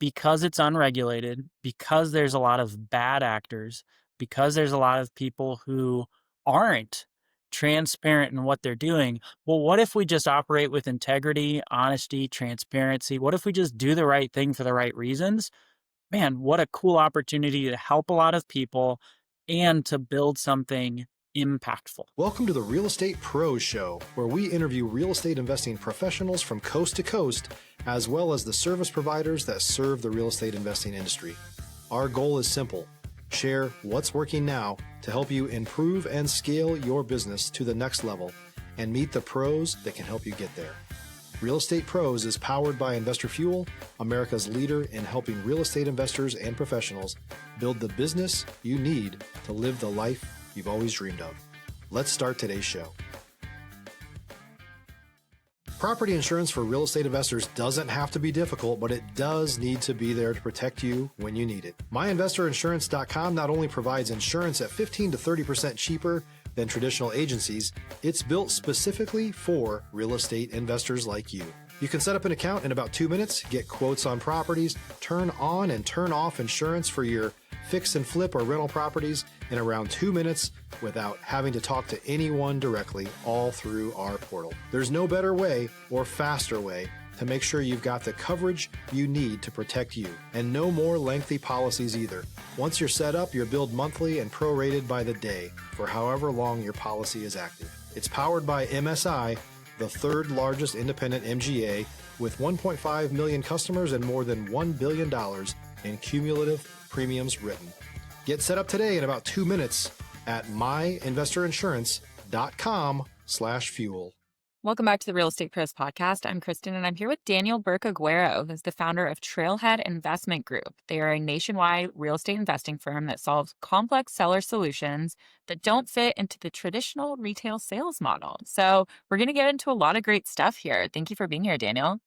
because it's unregulated, because there's a lot of bad actors, because there's a lot of people who aren't transparent in what they're doing. Well, what if we just operate with integrity, honesty, transparency? What if we just do the right thing for the right reasons? Man, what a cool opportunity to help a lot of people and to build something impactful. Welcome to the Real Estate Pros Show, where we interview real estate investing professionals from coast to coast, as well as the service providers that serve the real estate investing industry. Our goal is simple: share what's working now to help you improve and scale your business to the next level and meet the pros that can help you get there. Real Estate Pros is powered by Investor Fuel, America's leader in helping real estate investors and professionals build the business you need to live the life you've always dreamed of. Let's start today's show. Property insurance for real estate investors doesn't have to be difficult, but it does need to be there to protect you when you need it. MyInvestorInsurance.com not only provides insurance at 15 to 30% cheaper than traditional agencies, it's built specifically for real estate investors like you. You can set up an account in about 2 minutes, get quotes on properties, turn on and turn off insurance for your fix and flip or rental properties in around 2 minutes without having to talk to anyone directly, all through our portal. There's no better way or faster way to make sure you've got the coverage you need to protect you, and no more lengthy policies either. Once you're set up, you're billed monthly and prorated by the day for however long your policy is active. It's powered by MSI, the third largest independent MGA, with 1.5 million customers and more than $1 billion in cumulative premiums written. Get set up today in about 2 minutes at myinvestorinsurance.com/fuel. Welcome back to the Real Estate Pros podcast. I'm Kristen, and I'm here with Daniel Burke-Aguero, who's the founder of Trailhead Investment Group. They are a nationwide real estate investing firm that solves complex seller solutions that don't fit into the traditional retail sales model. So we're going to get into a lot of great stuff here. Thank you for being here, Daniel.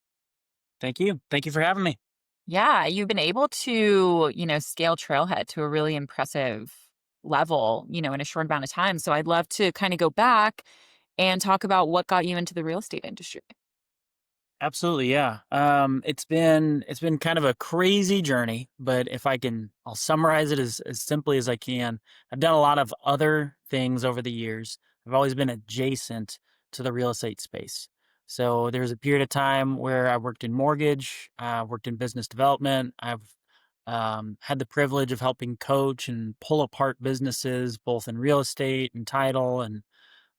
Thank you. Thank you for having me. Yeah, you've been able to, scale Trailhead to a really impressive level, in a short amount of time. So I'd love to kind of go back and talk about what got you into the real estate industry. Absolutely, yeah. It's been kind of a crazy journey, but I'll summarize it as simply as I can. I've done a lot of other things over the years. I've always been adjacent to the real estate space. So there's a period of time where I worked in mortgage, worked in business development. I've had the privilege of helping coach and pull apart businesses, both in real estate and title, and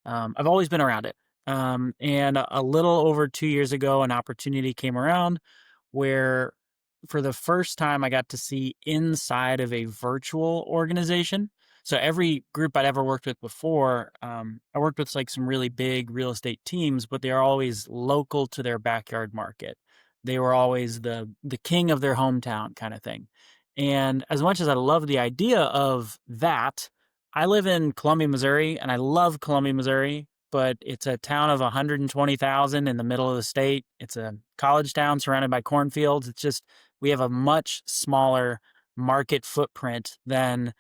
I've always been around it. And a little over 2 years ago, an opportunity came around where for the first time I got to see inside of a virtual organization. So every group I'd ever worked with before, I worked with like some really big real estate teams, but they are always local to their backyard market. They were always the king of their hometown kind of thing. And as much as I love the idea of that, I live in Columbia, Missouri, and I love Columbia, Missouri, but it's a town of 120,000 in the middle of the state. It's a college town surrounded by cornfields. We have a much smaller market footprint than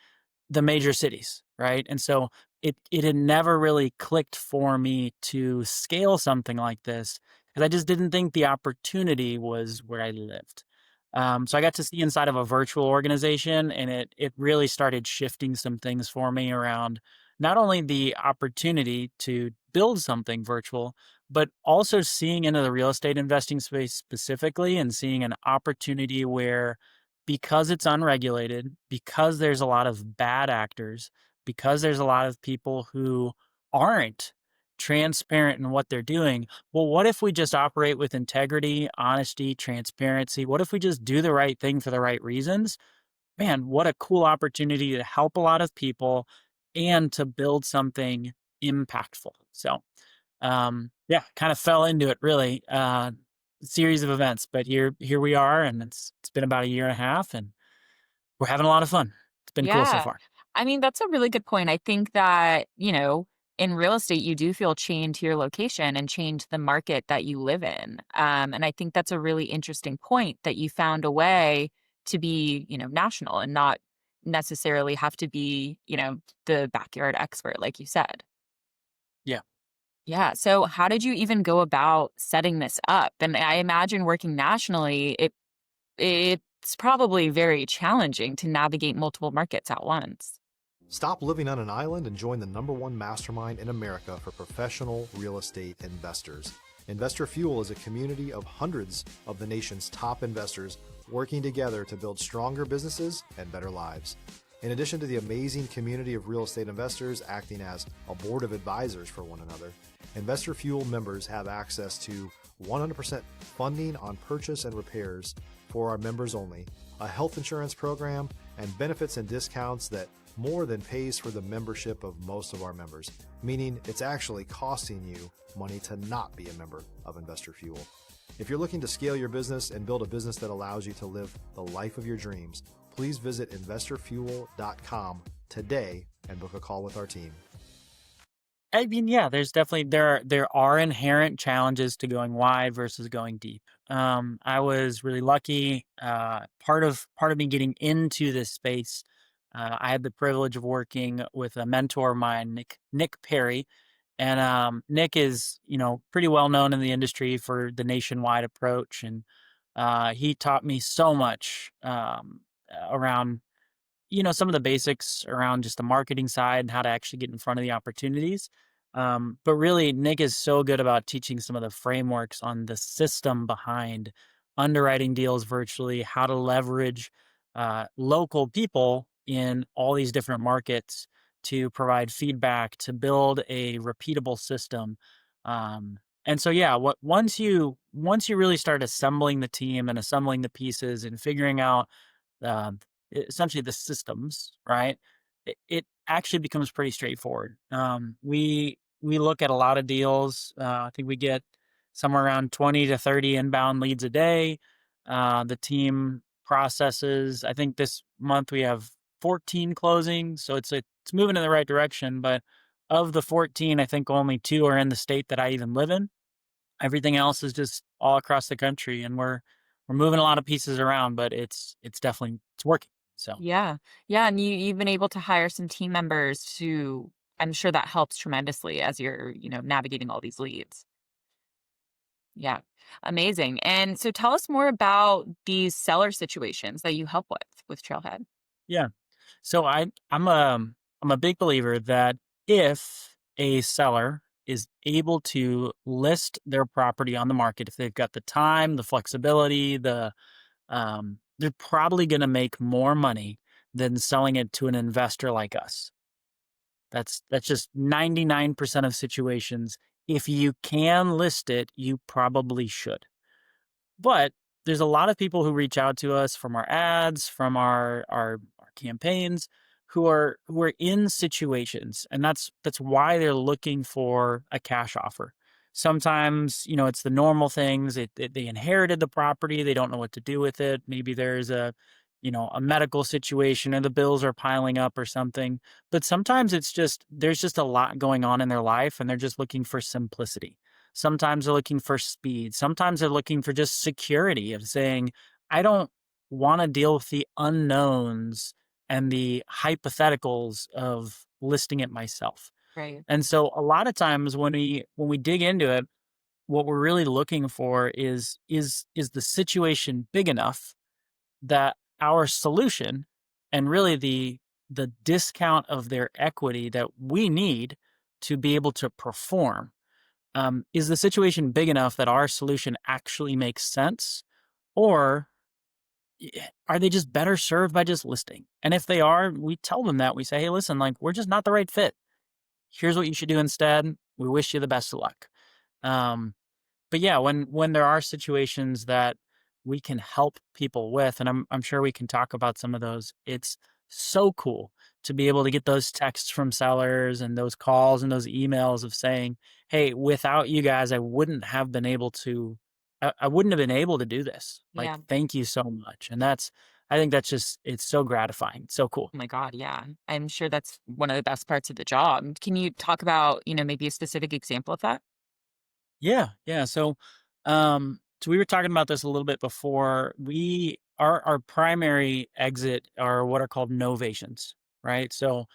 the major cities, right? And so it had never really clicked for me to scale something like this because I just didn't think the opportunity was where I lived. So I got to see inside of a virtual organization, and it really started shifting some things for me around not only the opportunity to build something virtual, but also seeing into the real estate investing space specifically and seeing an opportunity where, because it's unregulated, because there's a lot of bad actors, because there's a lot of people who aren't transparent in what they're doing. Well, what if we just operate with integrity, honesty, transparency? What if we just do the right thing for the right reasons? Man, what a cool opportunity to help a lot of people and to build something impactful. So, yeah, kind of fell into it really. Series of events, but here we are, and it's been about a year and a half, and we're having a lot of fun. It's been cool so Yeah. far. I mean, that's a really good point. I think that, in real estate, you do feel chained to your location and chained to the market that you live in. And I think that's a really interesting point that you found a way to be, national and not necessarily have to be, the backyard expert, like you said. Yeah. Yeah. So how did you even go about setting this up? And I imagine working nationally, it it's probably very challenging to navigate multiple markets at once. Stop living on an island and join the #1 mastermind in America for professional real estate investors. Investor Fuel is a community of hundreds of the nation's top investors working together to build stronger businesses and better lives. In addition to the amazing community of real estate investors acting as a board of advisors for one another, Investor Fuel members have access to 100% funding on purchase and repairs for our members only, a health insurance program, and benefits and discounts that more than pays for the membership of most of our members, meaning it's actually costing you money to not be a member of Investor Fuel. If you're looking to scale your business and build a business that allows you to live the life of your dreams, please visit investorfuel.com today and book a call with our team. I mean, yeah, there's definitely there are inherent challenges to going wide versus going deep. I was really lucky. Part of me getting into this space, I had the privilege of working with a mentor of mine, Nick Perry, and Nick is pretty well known in the industry for the nationwide approach, and he taught me so much around some of the basics around just the marketing side and how to actually get in front of the opportunities. But really, Nick is so good about teaching some of the frameworks on the system behind underwriting deals virtually, how to leverage local people in all these different markets to provide feedback, to build a repeatable system. And so, yeah, once you really start assembling the team and assembling the pieces and figuring out um, essentially the systems, right? It actually becomes pretty straightforward. We look at a lot of deals. I think we get somewhere around 20 to 30 inbound leads a day. The team processes. I think this month we have 14 closings, so it's moving in the right direction. But of the 14, I think only two are in the state that I even live in. Everything else is just all across the country, and we're moving a lot of pieces around, but it's definitely it's working. So Yeah. Yeah, and you've been able to hire some team members to I'm sure that helps tremendously as you're, navigating all these leads. Yeah. Amazing. And so tell us more about these seller situations that you help with Trailhead. yeah, so I'm a big believer that if a seller is able to list their property on the market, if they've got the time, the flexibility, they're probably going to make more money than selling it to an investor like us. That's just 99% of situations. If you can list it, you probably should. But there's a lot of people who reach out to us from our ads, from our campaigns, who are in situations, and that's why they're looking for a cash offer. Sometimes, it's the normal things. They inherited the property, they don't know what to do with it. Maybe there's a medical situation, or the bills are piling up or something. But sometimes there's just a lot going on in their life, and they're just looking for simplicity. Sometimes they're looking for speed. Sometimes they're looking for just security of saying, I don't want to deal with the unknowns and the hypotheticals of listing it myself. Right. And so a lot of times when we dig into it, what we're really looking for is the situation big enough that our solution and really the discount of their equity that we need to be able to perform, is the situation big enough that our solution actually makes sense? Or are they just better served by just listing? And if they are, we tell them that. We say, hey, listen, like, we're just not the right fit. Here's what you should do instead. We wish you the best of luck. Um, but yeah, when there are situations that we can help people with, and I'm sure we can talk about some of those, it's so cool to be able to get those texts from sellers and those calls and those emails of saying, "Hey, without you guys, I wouldn't have been able to do this. Like, Yeah. thank you so much." And I think that's just it's so gratifying, so cool. Oh my God, yeah. I'm sure that's one of the best parts of the job. Can you talk about, maybe a specific example of that? Yeah, yeah. So we were talking about this a little bit before. Our primary exit are what are called novations, right? So,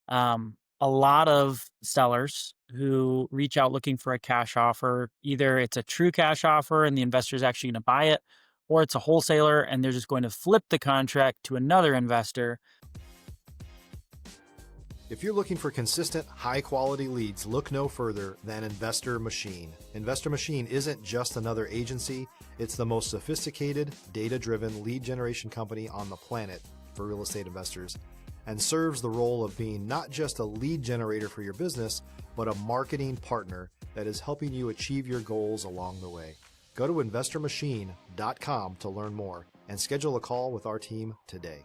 a lot of sellers who reach out looking for a cash offer, either it's a true cash offer and the investor is actually going to buy it, or it's a wholesaler and they're just going to flip the contract to another investor. If you're looking for consistent, high-quality leads, look no further than Investor Machine. Investor Machine isn't just another agency, it's the most sophisticated, data-driven lead generation company on the planet for real estate investors, and serves the role of being not just a lead generator for your business, but a marketing partner that is helping you achieve your goals along the way. Go to investormachine.com to learn more and schedule a call with our team today.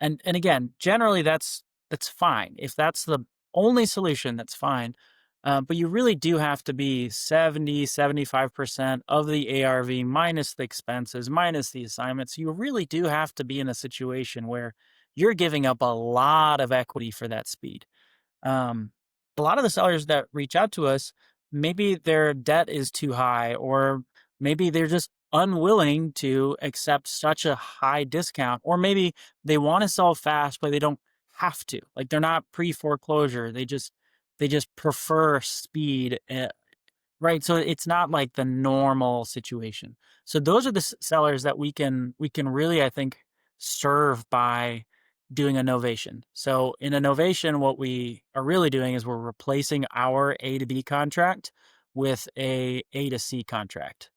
And again, generally that's fine. If that's the only solution, that's fine. But you really do have to be 70-75% of the ARV minus the expenses, minus the assignments. You really do have to be in a situation where you're giving up a lot of equity for that speed. Um, a lot of the sellers that reach out to us, maybe their debt is too high, or maybe they're just unwilling to accept such a high discount, or maybe they want to sell fast, but they don't have to. Like they're not pre-foreclosure. They just prefer speed. Right, so it's not like the normal situation. So those are the sellers that we can really, I think, serve by doing a novation. So in a novation, what we are really doing is we're replacing our A to B contract with A to C contract.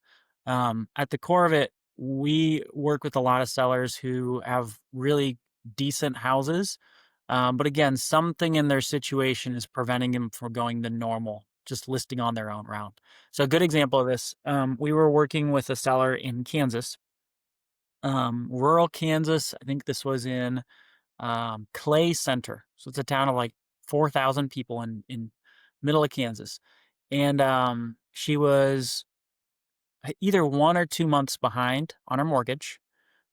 At the core of it, we work with a lot of sellers who have really decent houses, but again, something in their situation is preventing them from going the normal, just listing on their own route. So a good example of this, we were working with a seller in Kansas, rural Kansas. I think this was in Clay Center. So it's a town of like 4,000 people in middle of Kansas. And she was either 1 or 2 months behind on her mortgage.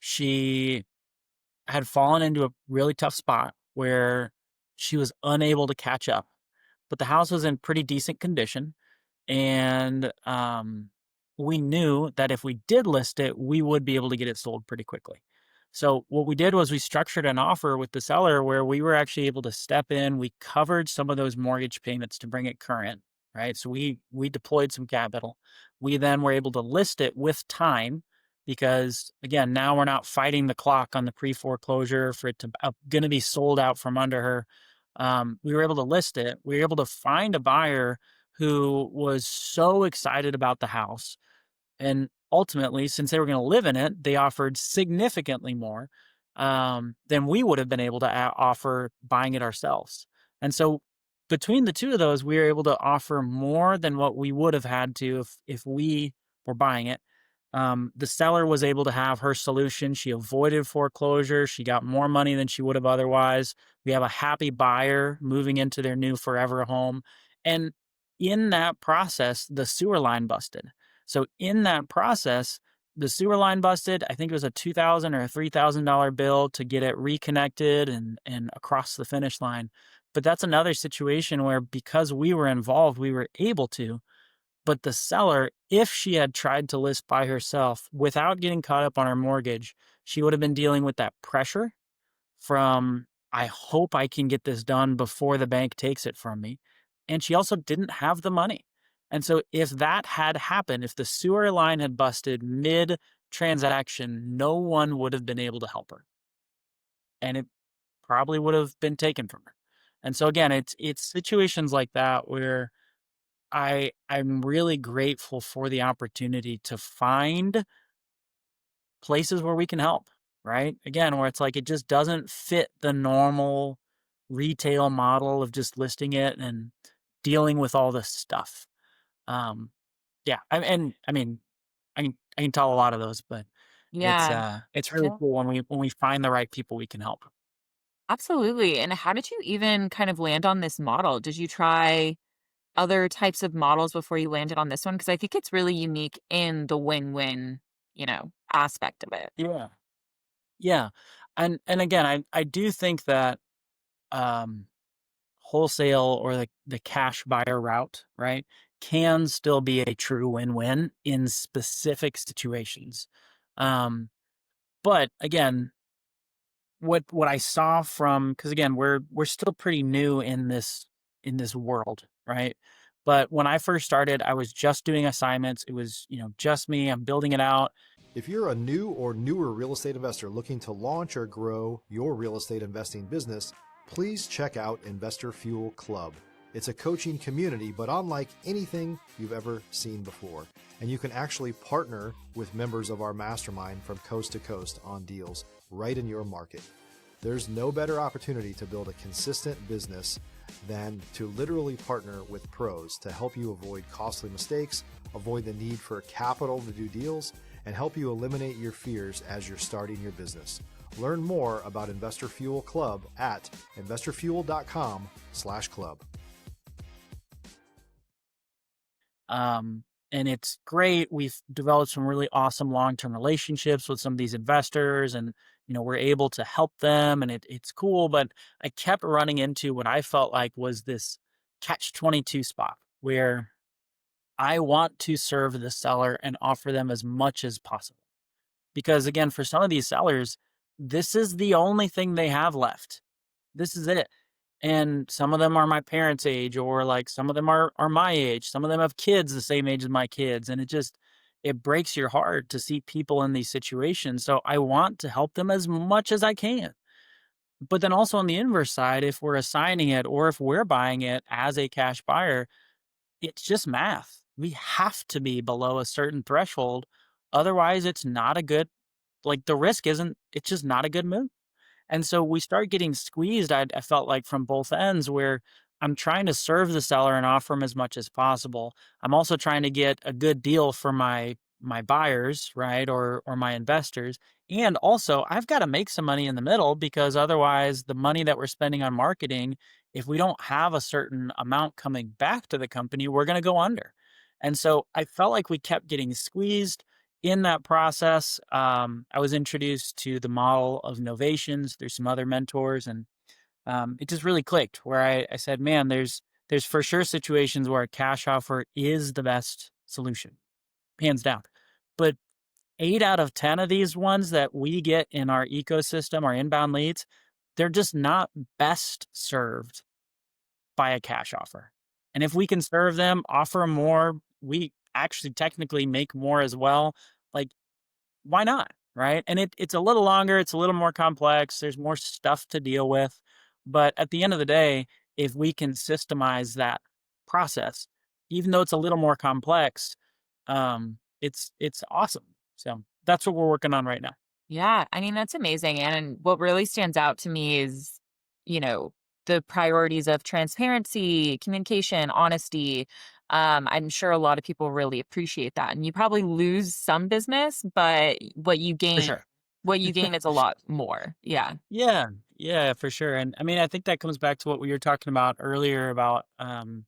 She had fallen into a really tough spot where she was unable to catch up, but the house was in pretty decent condition. And we knew that if we did list it, we would be able to get it sold pretty quickly. So what we did was we structured an offer with the seller where we were actually able to step in. We covered some of those mortgage payments to bring it current, right? So we deployed some capital. We then were able to list it with time because again, now we're not fighting the clock on the pre-foreclosure for it to going to be sold out from under her. We were able to list it. We were able to find a buyer who was so excited about the house. And ultimately, since they were going to live in it, they offered significantly more than we would have been able to offer buying it ourselves. And so between the two of those, we were able to offer more than what we would have had to if we were buying it. The seller was able to have her solution. She avoided foreclosure. She got more money than she would have otherwise. We have a happy buyer moving into their new forever home. And in that process, the sewer line busted. So in that process, the sewer line busted. I think it was a $2,000 or a $3,000 bill to get it reconnected and across the finish line. But that's another situation where because we were involved, we were able to. But the seller, if she had tried to list by herself without getting caught up on her mortgage, she would have been dealing with that pressure from, I hope I can get this done before the bank takes it from me. And she also didn't have the money. And so if that had happened, if the sewer line had busted mid transaction, no one would have been able to help her. And it probably would have been taken from her. And so again, it's situations like that where I'm really grateful for the opportunity to find places where we can help, right? Again, where it's like it just doesn't fit the normal retail model of just listing it and dealing with all this stuff. Um, yeah, I mean, I can tell a lot of those, but Yeah. it's really cool when we find the right people we can help. Absolutely. And how did you even kind of land on this model? Did you try other types of models before you landed on this one? Because I think it's really unique in the win-win, aspect of it. Yeah, yeah, and again, I do think that um, wholesale or the cash buyer route, right, can still be a true win-win in specific situations. Um, but again, what I saw from because again, we're still pretty new in this world, right? But when I first started, I was just doing assignments. It was, just me. I'm building it out. If you're a new or newer real estate investor looking to launch or grow your real estate investing business, please check out Investor Fuel Club. It's a coaching community, but unlike anything you've ever seen before. And you can actually partner with members of our mastermind from coast to coast on deals right in your market. There's no better opportunity to build a consistent business than to literally partner with pros to help you avoid costly mistakes, avoid the need for capital to do deals, and help you eliminate your fears as you're starting your business. Learn more about Investor Fuel Club at investorfuel.com/club. And it's great. We've developed some really awesome long-term relationships with some of these investors, and we're able to help them, and it's cool. But I kept running into what I felt like was this catch-22 spot where I want to serve the seller and offer them as much as possible. Because again, for some of these sellers, this is the only thing they have left. This is it. And some of them are my parents' age, or like some of them are my age. Some of them have kids the same age as my kids. And it breaks your heart to see people in these situations. So I want to help them as much as I can. But then also on the inverse side, if we're assigning it or if we're buying it as a cash buyer, it's just math. We have to be below a certain threshold. Otherwise, it's not a good, like the risk isn't, it's just not a good move. And so we start getting squeezed, I felt like from both ends, where I'm trying to serve the seller and offer them as much as possible. I'm also trying to get a good deal for my buyers, right? Or my investors. And also I've got to make some money in the middle, because otherwise the money that we're spending on marketing, if we don't have a certain amount coming back to the company, we're going to go under. And so I felt like we kept getting squeezed in that process. I was introduced to the model of Novations. There's some other mentors, and it just really clicked. Where I said, man, there's for sure situations where a cash offer is the best solution, hands down. But 8 out of 10 of these ones that we get in our ecosystem, our inbound leads, they're just not best served by a cash offer. And if we can serve them, offer them more, we actually technically make more as well. Like, why not? Right. And it's a little longer, it's a little more complex, there's more stuff to deal with. But at the end of the day, if we can systemize that process, even though it's a little more complex, it's awesome. So that's what we're working on right now. Yeah, I mean, that's amazing. And what really stands out to me is, you know, the priorities of transparency, communication, honesty. I'm sure a lot of people really appreciate that. And you probably lose some business, but For sure. what you gain is a lot more. Yeah. Yeah. Yeah, for sure. And I mean, I think that comes back to what we were talking about earlier about some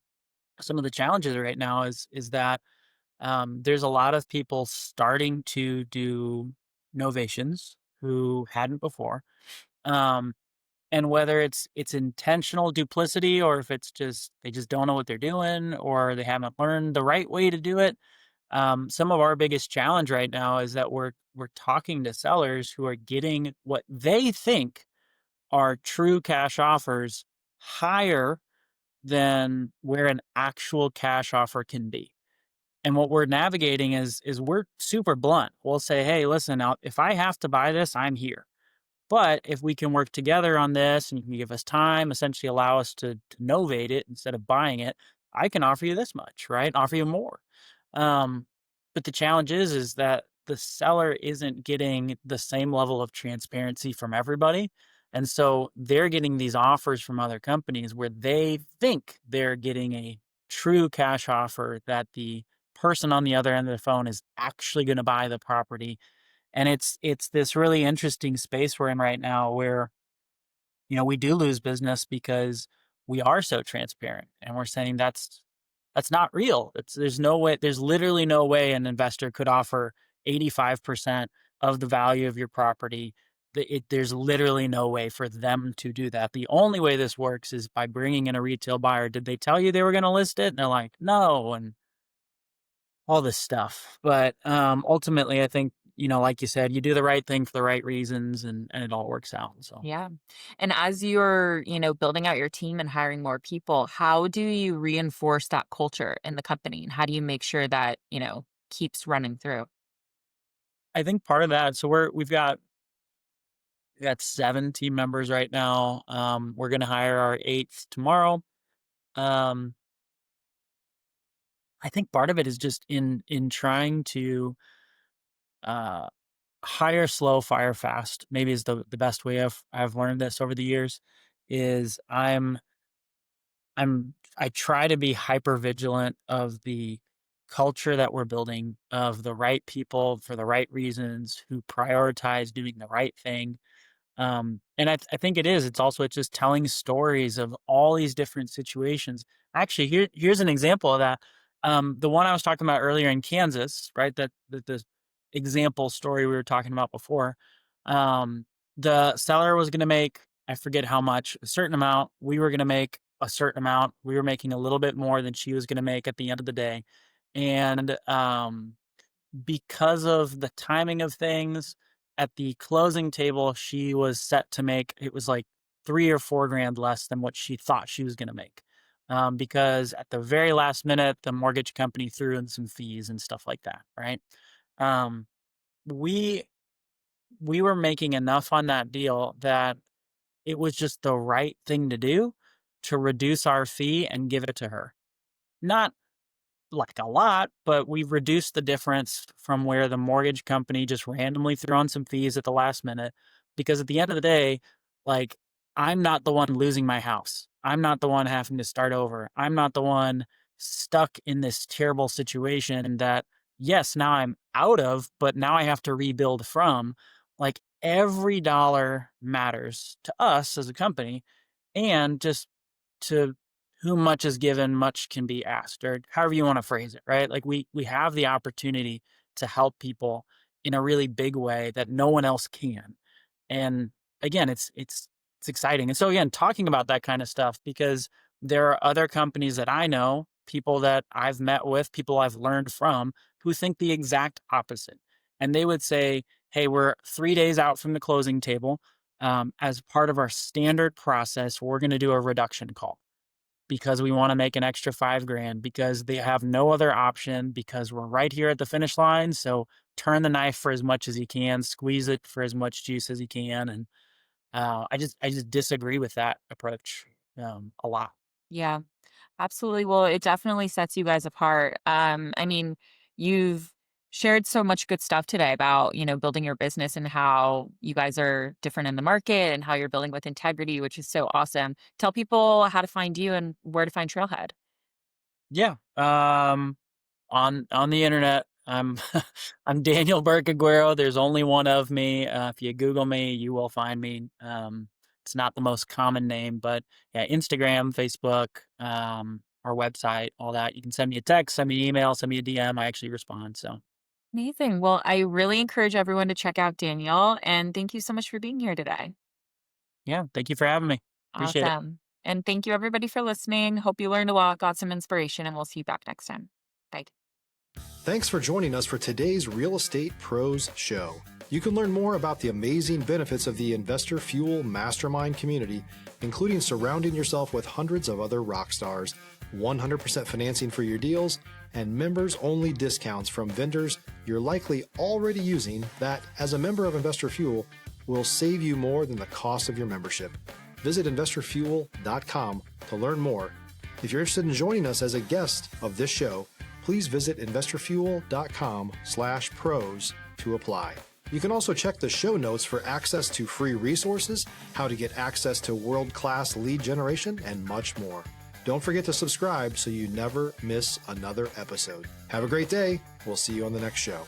of the challenges right now is that there's a lot of people starting to do novations who hadn't before. Um, and whether it's intentional duplicity, or if it's just they just don't know what they're doing, or they haven't learned the right way to do it. Some of our biggest challenge right now is that we're talking to sellers who are getting what they think are true cash offers higher than where an actual cash offer can be. And what we're navigating is we're super blunt. We'll say, "Hey, listen, now if I have to buy this, I'm here. But if we can work together on this and you can give us time, essentially allow us to novate it instead of buying it, I can offer you this much, right? Offer you more." Um, but the challenge is that the seller isn't getting the same level of transparency from everybody. And so they're getting these offers from other companies where they think they're getting a true cash offer that the person on the other end of the phone is actually going to buy the property. And it's this really interesting space we're in right now where, we do lose business because we are so transparent and we're saying that's not real. There's no way, there's literally no way an investor could offer 85% of the value of your property. There's literally no way for them to do that. The only way this works is by bringing in a retail buyer. Did they tell you they were going to list it? And they're like, no, and all this stuff. But ultimately, I think like you said, you do the right thing for the right reasons, and it all works out. So Yeah. And as you're, building out your team and hiring more people, how do you reinforce that culture in the company? And how do you make sure that, keeps running through? I think part of that. So we got 7 team members right now. We're going to hire our 8th tomorrow. Um, I think part of it is just in trying to uh, hire slow, fire fast. Maybe is the best way I've learned this over the years. Is I try to be hyper vigilant of the culture that we're building, of the right people for the right reasons, who prioritize doing the right thing. And I think it's just telling stories of all these different situations. Actually, here's an example of that. The one I was talking about earlier in Kansas, right? That the example story we were talking about before. Um, the seller was going to make, I forget how much, a certain amount. We were going to make a certain amount. We were making a little bit more than she was going to make at the end of the day, and because of the timing of things at the closing table, she was set to make, it was like 3 or 4 grand less than what she thought she was going to make. Because at the very last minute, the mortgage company threw in some fees and stuff like that. Right. Um, we, we were making enough on that deal that it was just the right thing to do to reduce our fee and give it to her. Not like a lot, but we've reduced the difference from where the mortgage company just randomly threw on some fees at the last minute. Because at the end of the day, like, I'm not the one losing my house. I'm not the one having to start over. I'm not the one stuck in this terrible situation that, yes, now I'm out of, but now I have to rebuild from. Like, every dollar matters to us as a company, and just to whom much is given, much can be asked, or however you want to phrase it, right? Like, we have the opportunity to help people in a really big way that no one else can. And again, it's exciting. And so again, talking about that kind of stuff, because there are other companies that I know, people that I've met with, people I've learned from, who think the exact opposite. And they would say, hey, we're 3 days out from the closing table. As part of our standard process, we're going to do a reduction call because we want to make an extra 5 grand, because they have no other option, because we're right here at the finish line. So turn the knife for as much as you can, squeeze it for as much juice as you can. And I just disagree with that approach a lot. Yeah. Absolutely. Well, it definitely sets you guys apart. I mean, you've shared so much good stuff today about, building your business and how you guys are different in the market and how you're building with integrity, which is so awesome. Tell people how to find you and where to find Trailhead. Yeah. On the internet, I'm I'm Daniel Burke-Aguero. There's only one of me. If you Google me, you will find me. It's not the most common name, but yeah, Instagram, Facebook, our website, all that. You can send me a text, send me an email, send me a DM. I actually respond. So Amazing. Well, I really encourage everyone to check out Daniel. And thank you so much for being here today. yeah, thank you for having me. Appreciate it. Awesome. And thank you, everybody, for listening. Hope you learned a lot, got some inspiration, and we'll see you back next time. Bye. Thanks for joining us for today's Real Estate Pros Show. You can learn more about the amazing benefits of the Investor Fuel Mastermind community, including surrounding yourself with hundreds of other rock stars, 100% financing for your deals, and members-only discounts from vendors you're likely already using that, as a member of Investor Fuel, will save you more than the cost of your membership. Visit investorfuel.com to learn more. If you're interested in joining us as a guest of this show, please visit investorfuel.com/pros to apply. You can also check the show notes for access to free resources, how to get access to world-class lead generation, and much more. Don't forget to subscribe so you never miss another episode. Have a great day. We'll see you on the next show.